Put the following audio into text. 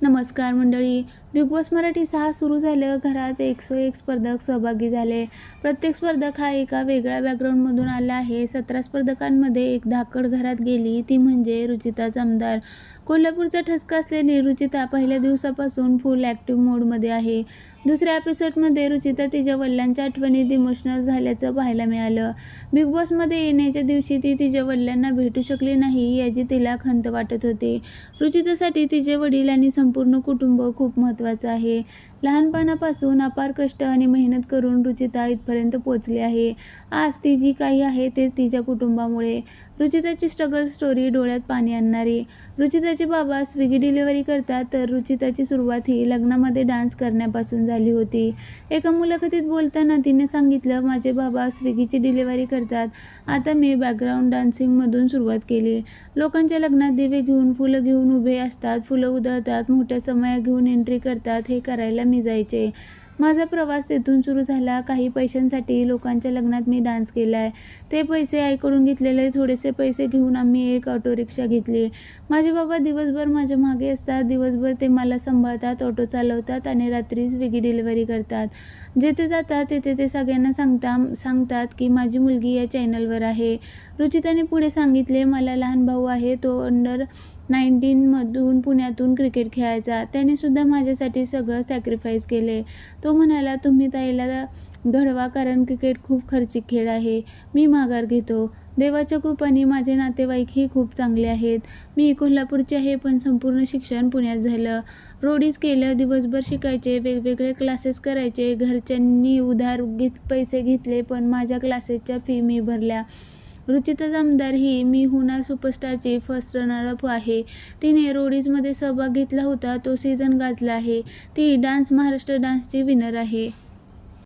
नमस्कार मंडळी. Big boss Marathi 6 सुरू झालं. घरात 101 स्पर्धक सहभागी झाले. प्रत्येक स्पर्धक हा एका वेगळ्या बॅकग्राऊंडमधून आला आहे. 17 स्पर्धकांमध्ये एक धाकड घरात गेली, ती म्हणजे रुचिता जामदार. कोल्हापूरचा ठसका असलेली रुचिता पहिल्या दिवसापासून फुल ॲक्टिव्ह मोडमध्ये आहे. दुसऱ्या एपिसोडमध्ये रुचिता तिच्या वडिलांच्या आठवणीत इमोशनल झाल्याचं पाहायला मिळालं. बिग बॉसमध्ये येण्याच्या दिवशी ती तिच्या वडिलांना भेटू शकली नाही याची तिला खंत वाटत होती. रुचितासाठी तिचे वडील आणि संपूर्ण कुटुंब खूप महत्त्वाचं आहे. लहानपणापासून अपार कष्ट आणि मेहनत करून रुचिता इथपर्यंत पोहोचली आहे. आज ती जी काही आहे ते तिच्या कुटुंबामुळे. रुचिताची स्ट्रगल स्टोरी डोळ्यात पाणी आणणारी. रुचिताचे बाबा स्विगी डिलिव्हरी करतात, तर रुचिताची सुरुवात ही लग्नामध्ये डान्स करण्यापासून झाली होती. एका मुलाखतीत बोलताना तिने सांगितलं, माझे बाबा स्विगीची डिलिव्हरी करतात. आता मी बॅकग्राऊंड डान्सिंगमधून सुरुवात केली. लोकांच्या लग्नात दिवे घेऊन, फुलं घेऊन उभे असतात, फुलं उधळतात, मोठ्या समया घेऊन एंट्री करतात, हे करायला मी जायचे. माझा प्रवास तेथून सुरू झाला. काही पैशांसाठी लोकांच्या लग्नात मी डान्स केलाय. ते पैसे आईकडून घेतलेले थोडेसे पैसे घेऊन आम्ही एक ऑटो रिक्षा घेतली. माझे बाबा दिवसभर माझ्या मागे असतात. दिवसभर ते मला सांभाळतात, ऑटो चालवतात आणि रात्री स्विगी डिलिव्हरी करतात. जेथे जातात तेथे ते सगळ्यांना सांगतात की माझी मुलगी या चॅनलवर आहे. रुचिताने पुढे सांगितले, मला लहान भाऊ आहे. तो अंडर-19 पुण्यातून क्रिकेट खेळायचा. त्याने सुद्धा माझ्यासाठी सगळं सॅक्रिफाईस केले. तो म्हणाला, तुम्ही ताईला घडवा, कारण क्रिकेट खूप खर्चिक खेळ आहे. मी माघार घेतो. देवाच्या कृपेने माझे नातेवाईकही खूप चांगले आहेत. मी कोल्हापूरची आहे, पण संपूर्ण शिक्षण पुण्यात झालं. रोडीज केलं, दिवसभर शिकायचे, वेगवेगळे क्लासेस करायचे. घरच्यांनी उधार पैसे घेतले, पण माझ्या क्लासेसच्या फी मी भरल्या. रुचिता जामदार ही मी होणार सुपरस्टारची फर्स्ट रनरअप आहे. तिने रोडीजमध्ये सहभाग घेतला होता. तो सीझन गाजला आहे. ती डान्स महाराष्ट्र डान्सची विनर आहे.